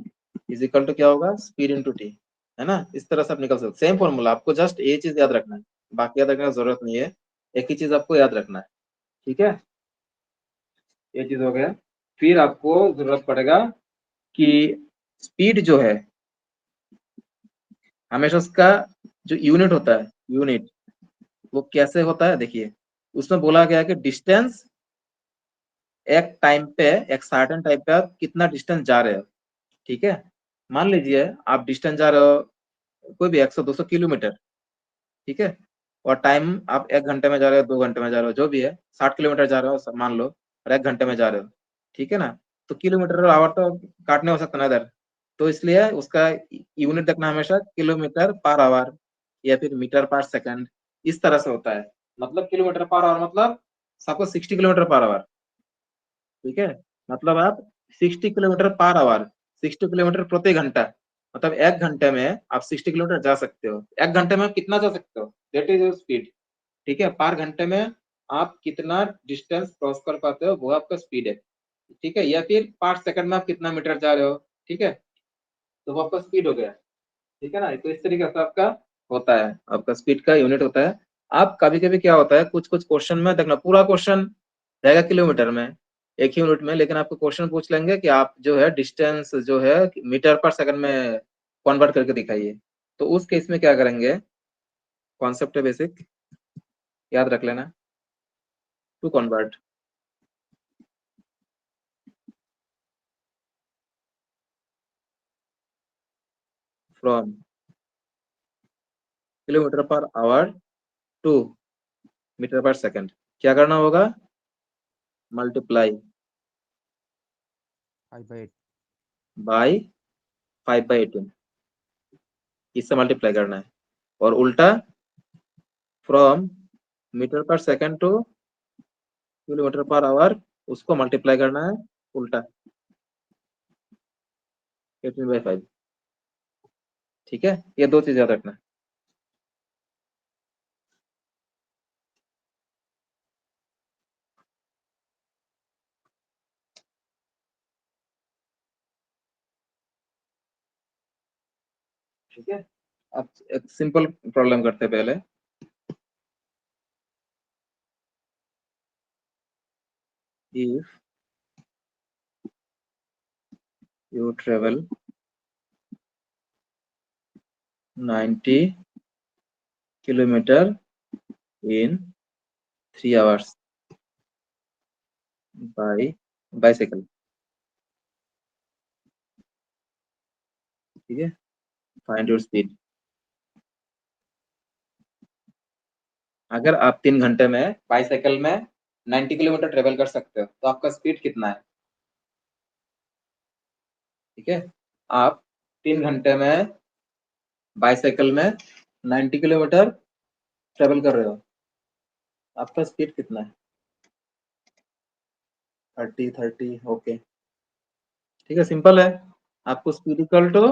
A: is equal to क्या होगा, स्पीड इंटू t, है ना। इस तरह से आप निकल सकते, सेम फॉर्मूला। आपको जस्ट ये चीज याद रखना है, बाकी याद रखने की जरूरत नहीं है, एक ही चीज आपको याद रखना है, ठीक है। ये चीज हो गया। फिर आपको जरूरत पड़ेगा कि स्पीड जो है हमेशा उसका जो यूनिट होता है, यूनिट वो कैसे होता है, देखिए उसमें बोला गया है कि डिस्टेंस एक टाइम पे, एक सर्टेन टाइम पे आप कितना डिस्टेंस जा रहे हो, ठीक है। मान लीजिए आप डिस्टेंस जा रहे हो कोई भी 100-200 किलोमीटर, ठीक है। और टाइम आप 1 घंटे में जा रहे हो, 2 घंटे में जा रहे हो, जो भी है, 60 किलोमीटर जा रहे हो मान लो, और 1 घंटे में जा रहे हो, ठीक है ना। तो किलोमीटर और आवर तो काटने हो सकता ना इधर, तो इसलिए उसका यूनिट देखना हमेशा किलोमीटर पर आवर या फिर मीटर पर सेकंड, इस तरह से होता है। मतलब किलोमीटर पर आवर मतलब सपोज 60 किलोमीटर पर आवर, ठीक है। मतलब आप 60 किलोमीटर पर आवर, 60 किलोमीटर प्रति घंटा, मतलब 1 घंटे में आप 60 किलोमीटर जा सकते हो। 1 घंटे में आप कितना जा सकते हो, दैट इज योर स्पीड, ठीक है। पर घंटे में आप कितना डिस्टेंस क्रॉस कर पाते हो वो आपका स्पीड है, ठीक है, या फिर 5 सेकंड में आप कितना मीटर जा रहे हो, ठीक है, तो वो आपका स्पीड हो गया, ठीक है ना। तो इस तरीके से आपका होता है, आपका स्पीड का यूनिट होता है। आप कभी कभी क्या होता है, कुछ कुछ क्वेश्चन में देखना, पूरा क्वेश्चन रहेगा किलोमीटर में, एक ही यूनिट में, लेकिन आपको क्वेश्चन पूछ लेंगे कि आप जो है डिस्टेंस जो है मीटर पर सेकंड में कन्वर्ट करके दिखाइए। तो उस केस में क्या करेंगे, कॉन्सेप्ट है बेसिक, याद रख लेना, to convert from kilometre per hour to metre per second, क्या करना होगा, मल्टीप्लाई
B: 5/8
A: बाई 5/18, इससे मल्टीप्लाई करना है। और उल्टा from metre per second two kilometre per our, उसको मल्टीप्लाई करना है उल्टा 18/5, ठीक है। ये दो चीज याद रखना, ठीक है। अब एक सिंपल प्रॉब्लम करते हैं पहले। If you travel 90 kilometer in 3 hours by bicycle, ठीक है, फाइंड योर स्पीड। अगर आप 3 घंटे में बाइसाइकिल में 90 किलोमीटर ट्रेवल कर सकते हो तो आपका स्पीड कितना है, ठीक है। आप 3 घंटे में बाइसाइकिल में 90 किलोमीटर ट्रेवल कर रहे हो, आपका स्पीड कितना है, 30 ओके, ठीक है, सिंपल है। आपको speed equal to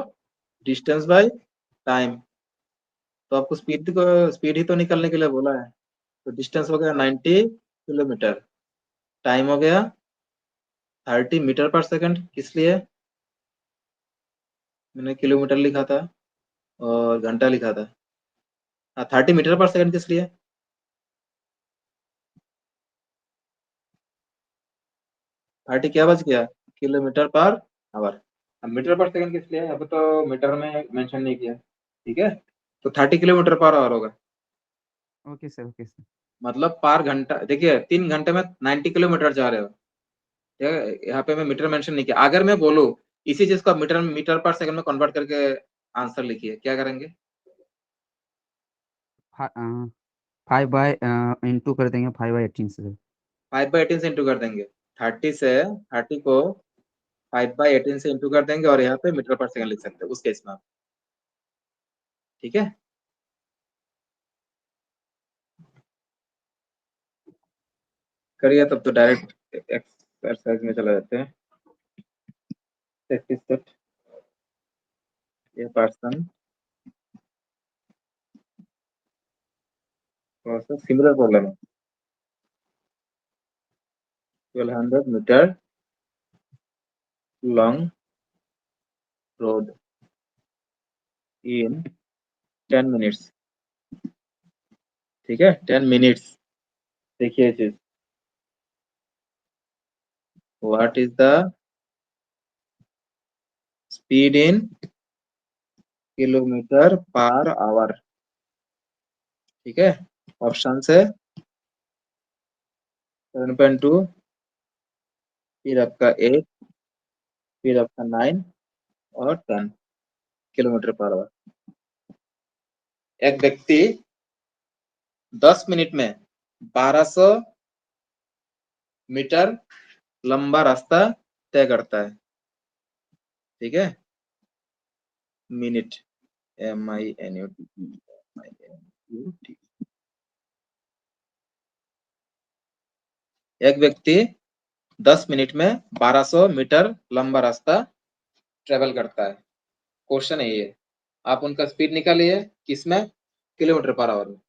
A: distance by time, तो आपको स्पीड ही तो निकलने के लिए बोला है। तो डिस्टेंस हो गया 90 किलोमीटर, टाइम हो गया 30 मीटर पर सेकंड, किस लिए मैंने किलोमीटर लिखा था और घंटा लिखा था, हाँ 30 मीटर पर सेकंड किस लिए, 30 क्या बच गया, किलोमीटर पर आवर। अब मीटर पर सेकंड किस लिए, अब तो मीटर में मेंशन नहीं किया, ठीक है, तो 30 किलोमीटर पर आवर होगा।
B: Okay sir, okay sir.
A: मतलब पर घंटा, देखिए 3 घंटे में 90 किलोमीटर जा रहे हो, ठीक है, यहाँ पे मैं मीटर मेंशन नहीं किया। अगर मैं बोलूँ इसी चीज को आप मीटर पर सेकंड में कन्वर्ट करके आंसर लिखिए, क्या करेंगे,
B: 5 इंटू कर देंगे 5/18 से।
A: 5/18 से इंटू कर देंगे, 30 को 5/18 से इंटू कर देंगे और यहाँ पे मीटर पर सेकंड लिख सकते हैं उस केस में आप, ठीक है। करिए तब तो डायरेक्ट एक्सरसाइज में चला जाते हैं। प्रैक्टिस सेट, ये पर्सन सिमिलर प्रॉब्लम है, 1200 मीटर लॉन्ग रोड इन 10 मिनट्स, ठीक है, 10 मिनट्स। देखिए चीज, what is the speed in kilometre per our, ठीक है। ऑप्शन से 7.2, फिर आपका 8, फिर आपका 9 और 10 किलोमीटर पर आवर। एक व्यक्ति 10 मिनट में 1200 मीटर लंबा रास्ता तय करता है, ठीक है, मिनट, MINUT। एक व्यक्ति 10 मिनट में 1200 मीटर लंबा रास्ता ट्रेवल करता है, क्वेश्चन है ये, आप उनका स्पीड निकालिए किसमें, किलोमीटर पर आवर में।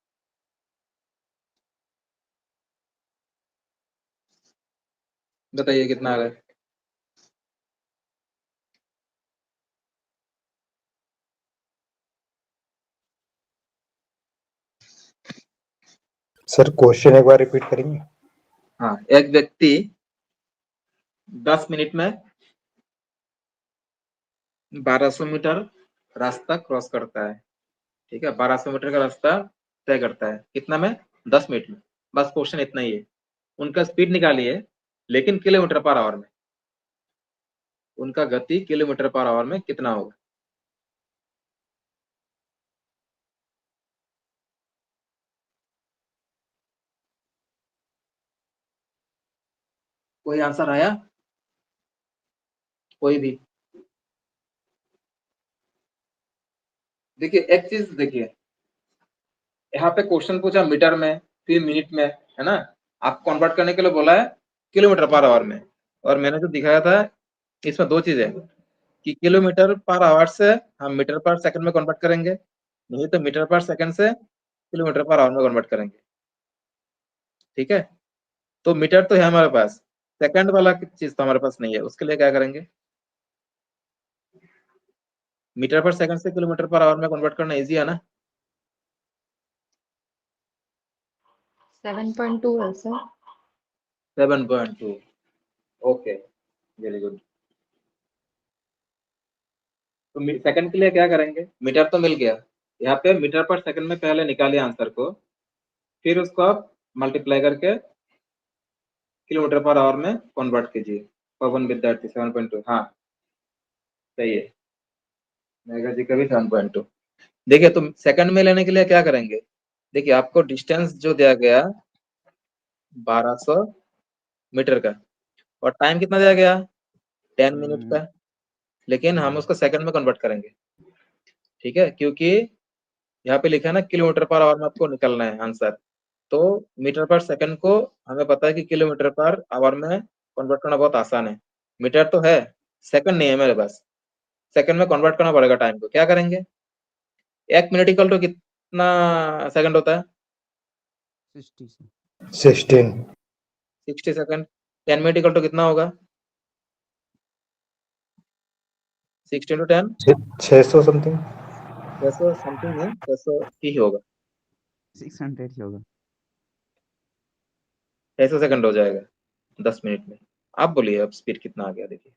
A: बताइए कितना आ रहा है?
H: सर क्वेश्चन एक बार रिपीट करेंगे?
A: हाँ, एक व्यक्ति 10 मिनट में 1200 मीटर रास्ता क्रॉस करता है। ठीक है, 1200 मीटर का रास्ता तय करता है कितना में? 10 मिनट में। बस क्वेश्चन इतना ही है। उनका स्पीड निकालिए, लेकिन किलोमीटर पर आवर में। उनका गति किलोमीटर पर आवर में कितना होगा? कोई आंसर आया? कोई भी? देखिए, एक चीज देखिए, यहाँ पे क्वेश्चन पूछा मीटर में, फिर मिनट में, है ना? आपको कन्वर्ट करने के लिए बोला है किलोमीटर पर आवर में। और मैंने जो दिखाया था इसमें दो चीजें कि किलोमीटर पर आवर से हम मीटर पर सेकंड में कन्वर्ट करेंगे, नहीं तो मीटर पर सेकंड से किलोमीटर पर आवर में कन्वर्ट करेंगे। ठीक है, तो मीटर तो है हमारे पास, सेकंड वाला चीज तो हमारे पास नहीं है। उसके लिए क्या करेंगे? मीटर पर सेकंड से किलोमीटर पर आवर में कन्वर्ट करना इजी है ना?
G: 7.2 है सर।
A: 7.2। Okay, very good. तो सेकंड के लिए क्या करेंगे? मीटर तो मिल गया, यहाँ पे मीटर पर सेकंड में पहले निकालिए आंसर को, फिर उसको आप मल्टीप्लाई करके किलोमीटर पर आवर में कन्वर्ट कीजिए। पवन विद्यार्थी 7.2, हाँ सही है। मेघा जी का भी 7.2। देखिए, तो सेकंड में लेने के लिए क्या करेंगे? देखिए, आपको डिस्टेंस जो दिया गया 1200 मीटर का, और टाइम कितना दिया गया? 10 मिनट का। लेकिन हम उसको सेकंड में कन्वर्ट करेंगे, ठीक है, क्योंकि यहाँ पे लिखा है ना किलोमीटर पर आवर में आपको निकलना है आंसर। तो मीटर पर सेकंड को हमें पता है कि किलोमीटर पर आवर में कन्वर्ट करना बहुत आसान है। मीटर तो है, सेकंड नहीं है मेरे पास। सेकंड में कन्वर्ट करना पड़ेगा टाइम को। क्या करेंगे? 1 मिनट इक्वल टू कितना सेकंड होता है?
H: 16।
A: 60 सेकंड। 10 मिनट इक्वल टू कितना होगा? 60 into 10,
H: 600 समथिंग।
A: 600 समथिंग नहीं, 600 ही होगा।
B: 600 ही होगा।
A: 600 सेकंड हो जाएगा 10 मिनट में। आप बोलिए अब स्पीड कितना आ गया? देखिए,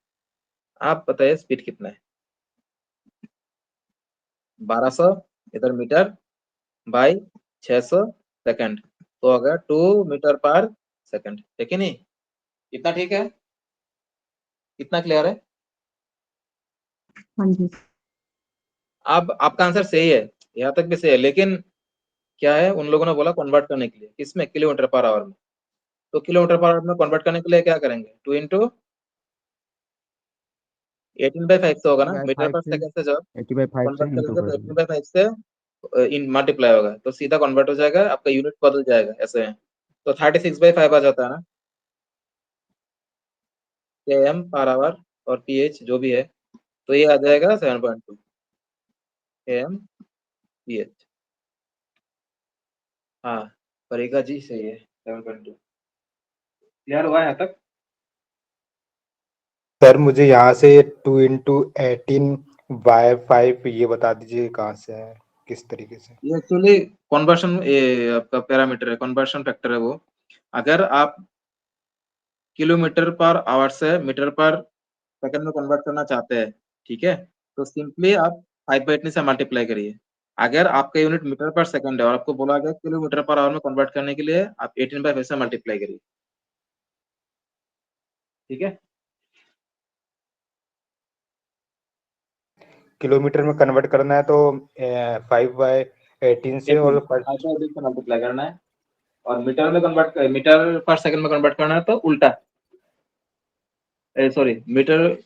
A: आप बताइए स्पीड कितना है? 1200 इधर मीटर बाई 600 सेकंड, तो अगर 2 मीटर पर सेकंड, है कि नहीं? इतना ठीक है? कितना क्लियर है?
C: हाँ जी।
A: अब आपका आंसर सही है, यहाँ तक भी सही है, लेकिन क्या है, उन लोगों ने बोला कन्वर्ट करने के लिए, किसमें? किलोमीटर पर आवर में। तो किलोमीटर पर आवर में कन्वर्ट करने के लिए क्या करेंगे? 2 इंटू 18/5 से होगा ना? मीटर पर सेकंड से जब
B: 80/5 से
A: कन्वर्ट
B: इंटू
A: करेंगे
B: कर
A: तो
B: देंगे।
A: 18/5 से इन मल्टीप्लाई होगा, तो सीधा कन्वर्ट हो जाएगा, आपका यूनिट बदल जाएगा ऐसे है। तो 36/5 आ जाता है ना, km पर आवर और ph जो भी है, तो ये आ जाएगा 7.2 km ph। हाँ, परेगा जी सही है, 7.2। क्लियर हुआ यहाँ तक?
H: सर मुझे यहाँ से 2 इंटू 18/5 ये बता दीजिए कहाँ से है, किस तरीके से?
A: ये एक्चुअली कन्वर्शन, ये आपका पैरामीटर है, कन्वर्शन फैक्टर है वो। अगर आप किलोमीटर पर आवर से मीटर पर सेकंड में कन्वर्ट करना चाहते हैं, ठीक है, तो सिंपली आप 5/18 से मल्टीप्लाई करिए। अगर आपका यूनिट मीटर पर सेकंड है और आपको बोला गया किलोमीटर पर आवर में कन्वर्ट करने के लिए, आप 18/5 से मल्टीप्लाई करिए। ठीक है,
H: किलोमीटर में कन्वर्ट करना है तो 5/18 से,
A: 18
H: और
A: 5/18 से मल्टीप्लाई करना है। और मीटर पर सेकंड में कन्वर्ट करना है तो उल्टा, sorry, metre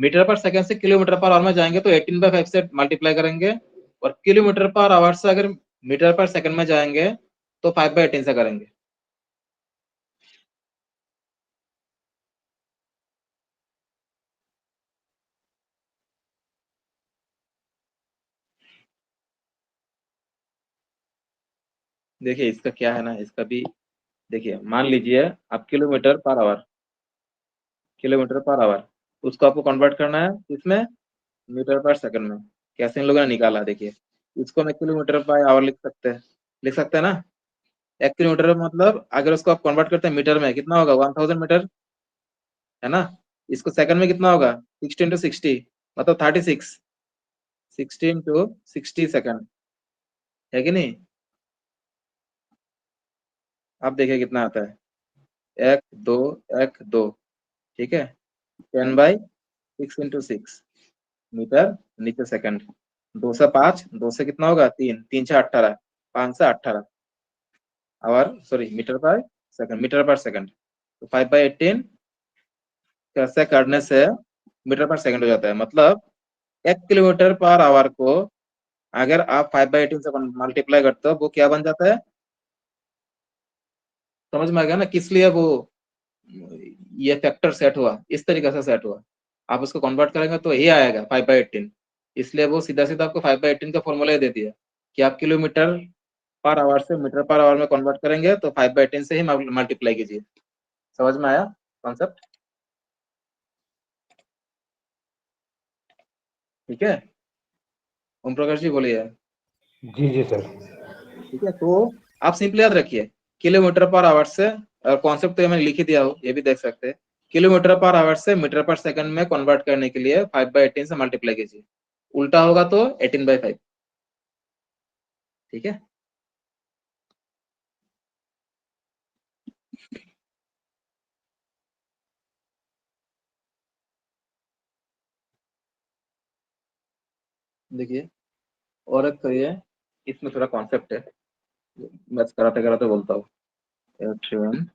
A: metre per second से किलोमीटर पर आवर में जाएंगे तो 18/5 से मल्टीप्लाई करेंगे, और किलोमीटर पर आवर से अगर मीटर पर सेकंड में जाएंगे तो 5/18 से करेंगे। देखिए इसका क्या है ना, इसका भी देखिए, मान लीजिए आप kilometre per our kilometre per our, उसको आपको कन्वर्ट करना है इसमें मीटर पर सेकंड में। कैसे इन लोगों ने निकाला देखिए, इसको मैं किलोमीटर पर आवर लिख सकते हैं ना। 1 किलोमीटर मतलब अगर उसको आप कन्वर्ट करते हैं मीटर में कितना होगा, 1000 मीटर, है ना। इसको सेकंड में कितना होगा, 60 into 60 मतलब 36, 60 into 60 सेकंड, है कि नहीं। अब देखिए कितना आता है, 1 2 1 2, ठीक है। 10/6 into 6 मीटर नीचे सेकंड। 2 से 5, 2 से कितना होगा 3, 3 से 18, 5 से 18 our, sorry metre per second, metre per second. तो 5/18 कैसे करने से मीटर पर सेकंड हो जाता है। मतलब 1 किलोमीटर पर आवर को अगर आप 5/18 से मल्टीप्लाई करते हो वो क्या बन जाता है, समझ में आ गया ना किस लिए वो ये फैक्टर सेट हुआ, इस तरीके से सेट हुआ। आप उसको कन्वर्ट करेंगे तो ये आएगा 5/18, इसलिए वो सीधा सीधा आपको 5/18 का फॉर्मूला दे दिया कि आप किलोमीटर पर आवर से मीटर पर आवर में कन्वर्ट करेंगे तो 5/18 से ही मल्टीप्लाई कीजिए। समझ में आया कॉन्सेप्ट, ठीक है। ओम प्रकाश जी बोलिए।
H: जी जी सर।
A: ठीक है, तो आप सिंपली याद रखिए किलोमीटर पर आवर से, और कॉन्सेप्ट तो मैंने लिख ही दिया हो, ये भी देख सकते हैं। किलोमीटर पर आवर से मीटर पर सेकंड में कन्वर्ट करने के लिए 5/18 से मल्टीप्लाई कीजिए, उल्टा होगा तो 18/5, ठीक है। देखिए और एक करिए, इसमें थोड़ा कॉन्सेप्ट है, मैं कराते कराते बोलता हूँ। Train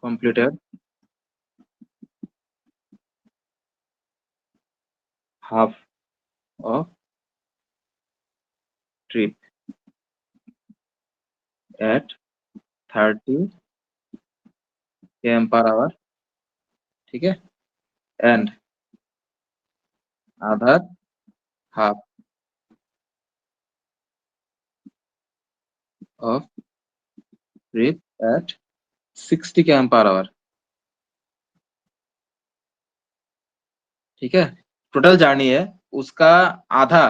A: completed half of trip at 30 km/h, ठीक है, and other half of trip at 60 km/h, ठीक है। टोटल जर्नी है उसका आधा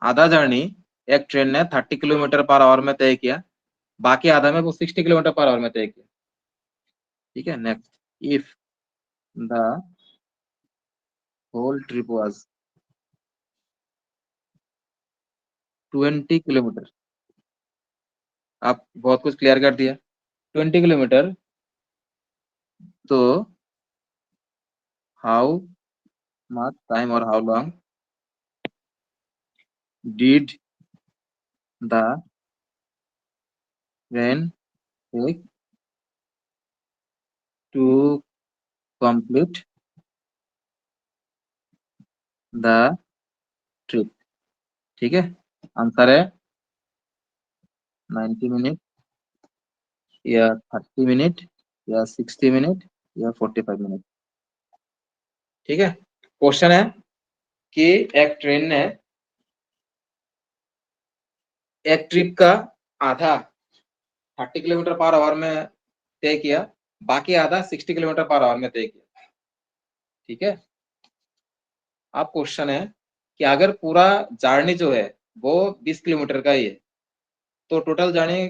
A: आधा जर्नी एक ट्रेन ने 30 किलोमीटर पर आवर में तय किया, बाकी आधा में वो 60 किलोमीटर पर आवर में तय किया, ठीक है। Next, if the whole trip was 20 kilometre, आप बहुत कुछ क्लियर कर दिया। 20 किलोमीटर, तो हाउ मच टाइम और how long did the train take to complete the trip, ठीक है। आंसर है 90 मिनट या 30 मिनट या 60 मिनट या 45 मिनट, ठीक है। क्वेश्चन है कि एक ट्रेन ने एक ट्रिप का आधा 30 किलोमीटर पर आवर में तय किया, बाकी आधा 60 किलोमीटर पर आवर में तय किया, ठीक है। अब क्वेश्चन है कि अगर पूरा जर्नी जो है वो 20 किलोमीटर का ही है, तो टोटल जर्नी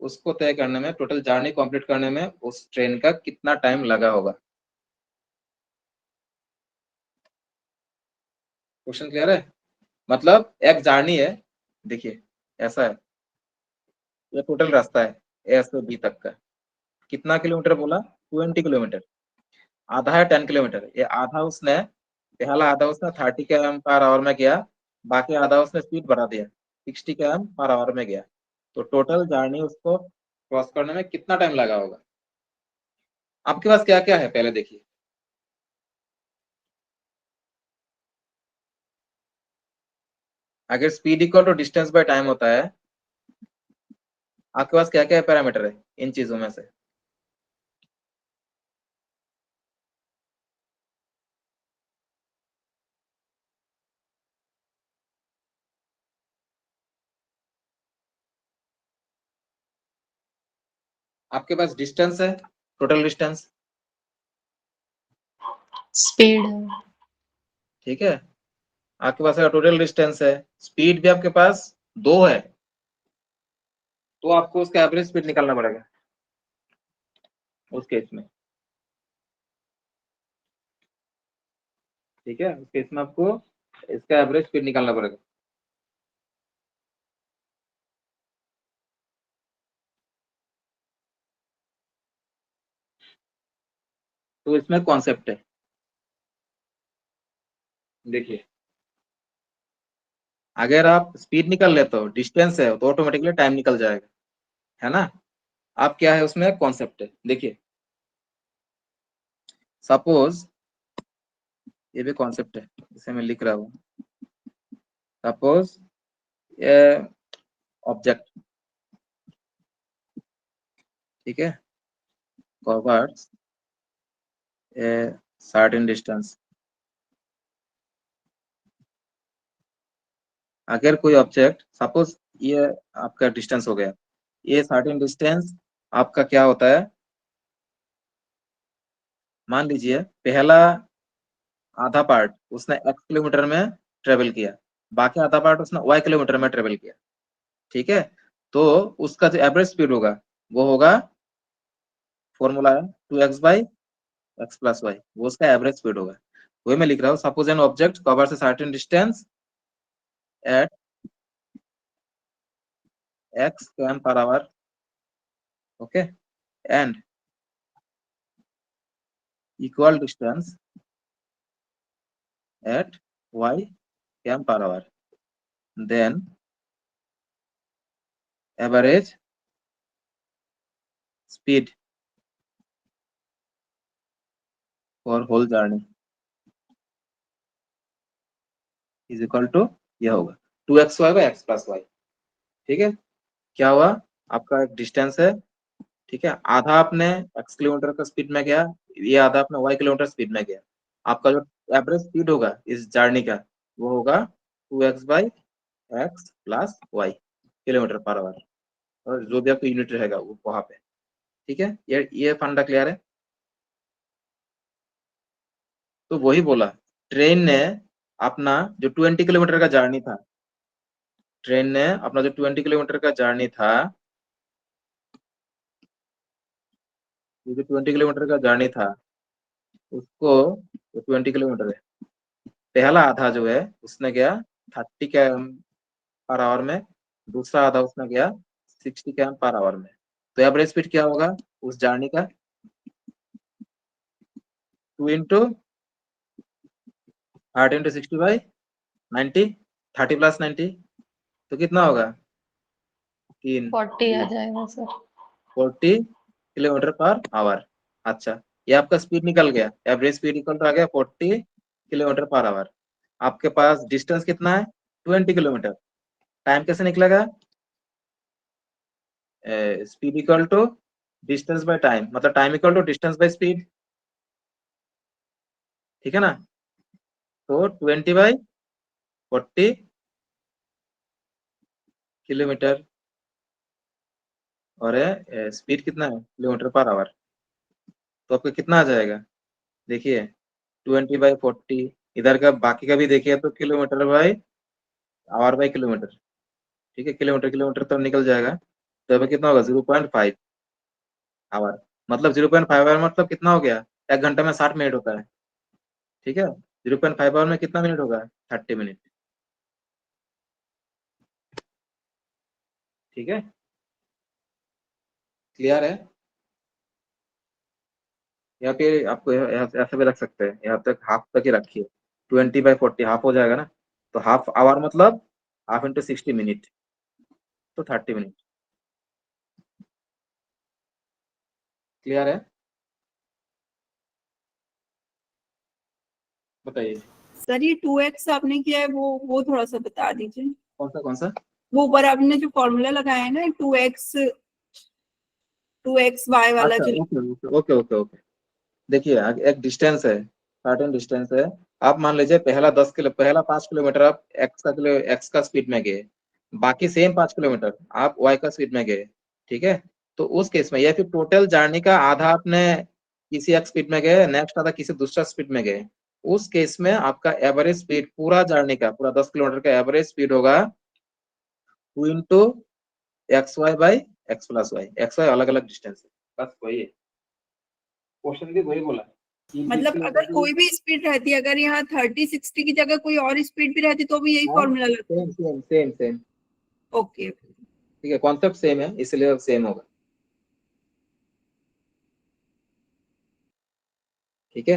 A: उसको तय करने में, टोटल जर्नी कंप्लीट करने में उस ट्रेन का कितना टाइम लगा होगा। क्वेश्चन क्लियर है, मतलब एक जर्नी है, देखिए ऐसा है, ये टोटल रास्ता है ए से बी तक का, कितना किलोमीटर बोला, 20 किलोमीटर। आधा है 10 किलोमीटर, ये आधा उसने, पहला आधा उसने 30 km पर आवर में गया, बाकी आधा उसने स्पीड बढ़ा दिया, 60 km पर आवर में गया, तो टोटल जर्नी उसको क्रॉस करने में कितना टाइम लगा होगा। आपके पास क्या क्या है पहले देखिए, अगर speed equal to distance by time होता है, आपके पास क्या क्या पैरामीटर है इन चीजों में से। आपके पास डिस्टेंस है, टोटल डिस्टेंस,
G: स्पीड
A: ठीक है। आपके पास अगर टोटल डिस्टेंस है, स्पीड भी आपके पास 2 है, तो आपको उसका एवरेज स्पीड निकालना पड़ेगा उस केस में, ठीक है। उस केस में आपको इसका एवरेज स्पीड निकालना पड़ेगा। तो इसमें कॉन्सेप्ट है, देखिए, अगर आप स्पीड निकाल लेते हो, डिस्टेंस है, तो ऑटोमेटिकली टाइम निकल जाएगा, है ना। अब क्या है उसमें कॉन्सेप्ट है, देखिए, सपोज ये भी कॉन्सेप्ट है, इसे मैं लिख रहा हूँ। सपोज ये ऑब्जेक्ट, ठीक है, कवर्स ए सर्टेन डिस्टेंस। अगर कोई ऑब्जेक्ट, सपोज ये आपका डिस्टेंस हो गया, ये सर्टेन डिस्टेंस आपका क्या होता है, मान लीजिए पहला आधा पार्ट उसने x किलोमीटर में ट्रेवल किया, बाकी आधा पार्ट उसने y किलोमीटर में ट्रेवल किया, ठीक है। तो उसका जो एवरेज स्पीड होगा वो होगा, फॉर्मूला है 2x by x plus Y, वो उसका एवरेज स्पीड होगा। वही मैं लिख रहा हूँ, suppose an object covers a certain distance at x km per hour, okay, and equal distance at y km per hour, then average speed for whole journey is equal to, यह होगा 2xy by x plus y, ठीक है। क्या हुआ, आपका एक distance है, ठीक है, आधा आपने x किलोमीटर का स्पीड में गया, ये आधा आपने y किलोमीटर स्पीड में गया। आपका जो एवरेज स्पीड होगा इस जर्नी का वो होगा 2x by x plus Y kilometre per hour, और जो भी आपका यूनिट रहेगा वो वहां पे, ठीक है। ये फंडा क्लियर है। तो वही बोला, ट्रेन ने अपना जो 20 किलोमीटर का जर्नी था, ट्रेन ने अपना जो 20 किलोमीटर का जर्नी था, ये जो 20 किलोमीटर का जर्नी था, उसको, जो 20 किलोमीटर है, पहला आधा जो है उसने गया 30 km पर आवर में, दूसरा आधा उसने गया 60 km पर आवर में। तो एवरेज स्पीड क्या होगा उस जर्नी का, 2 इंटू 30 इंटू 60 बाई 90, 30 प्लस 90, तो कितना होगा 3,
G: 40 आ जाएगा सर।
A: 40 kilometre per our. अच्छा, ये आपका स्पीड निकल गया, एवरेज स्पीड इक्वल टू आ गया 40 किलोमीटर पर आवर। आपके पास डिस्टेंस कितना है 20 किलोमीटर, टाइम कैसे निकलेगा, speed equal to distance by time, मतलब time equal to distance by speed, ठीक है ना। तो 20 बाई 40 किलोमीटर, और स्पीड कितना है किलोमीटर पर आवर, तो आपको कितना आ जाएगा, देखिए 20/40, इधर का बाकी का भी देखिए तो kilometre by hour by kilometre, ठीक है, किलोमीटर किलोमीटर तो निकल जाएगा। तो अभी कितना होगा 0.5 आवर, मतलब 0.5 आवर मतलब कितना हो गया, 1 घंटा में 60 मिनट होता है, ठीक है। 0.5 आवर में कितना मिनट होगा 30 मिनट, ठीक है, क्लियर है। यहाँ पे आपको ऐसे भी रख सकते हैं, यहाँ तक हाफ तक ही रखिए, 20/40 हाफ हो जाएगा ना, तो हाफ आवर मतलब हाफ इंटू 60 मिनट, तो 30 मिनट, क्लियर है, बताइए।
F: सर ये 2x आपने किया है वो थोड़ा सा बता दीजिए।
A: कौन सा
F: वो ऊपर आपने जो फॉर्मूला लगाया है ना 2xy वाला
A: अच्छा,
F: जो,
A: ओके ओके ओके ओके, देखिए एक डिस्टेंस है, सर्टेन डिस्टेंस है। आप मान लीजिए पहला 5 किलोमीटर आप एक्स का स्पीड में गए, बाकी सेम 5 किलोमीटर आप वाई का स्पीड में गए, ठीक है। तो उस केस में, या फिर टोटल जर्नी का आधा आपने किसी एक स्पीड में गए, नेक्स्ट आधा किसी दूसरा स्पीड में गए, उस केस में आपका एवरेज स्पीड पूरा जर्नी का, पूरा 10 किलोमीटर का एवरेज स्पीड होगा 2 into X Y by X plus Y. X Y अलग अलग डिस्टेंस है, बस वही है, क्वेश्चन भी वही बोला कि 20
F: मतलब
A: किलोमीटर
F: अगर कोई भी स्पीड रहती, अगर यहाँ 30-60 की जगह कोई और स्पीड भी रहती तो भी यही फॉर्मूला लगता।
A: Same same same same,
F: okay.
A: ठीक है, कॉन्सेप्ट सेम है इसलिए सेम होगा। ठीक है,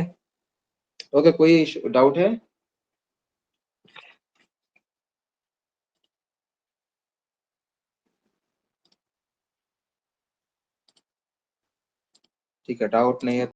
A: ओके, कोई डाउट है? ठीक है, डाउट नहीं है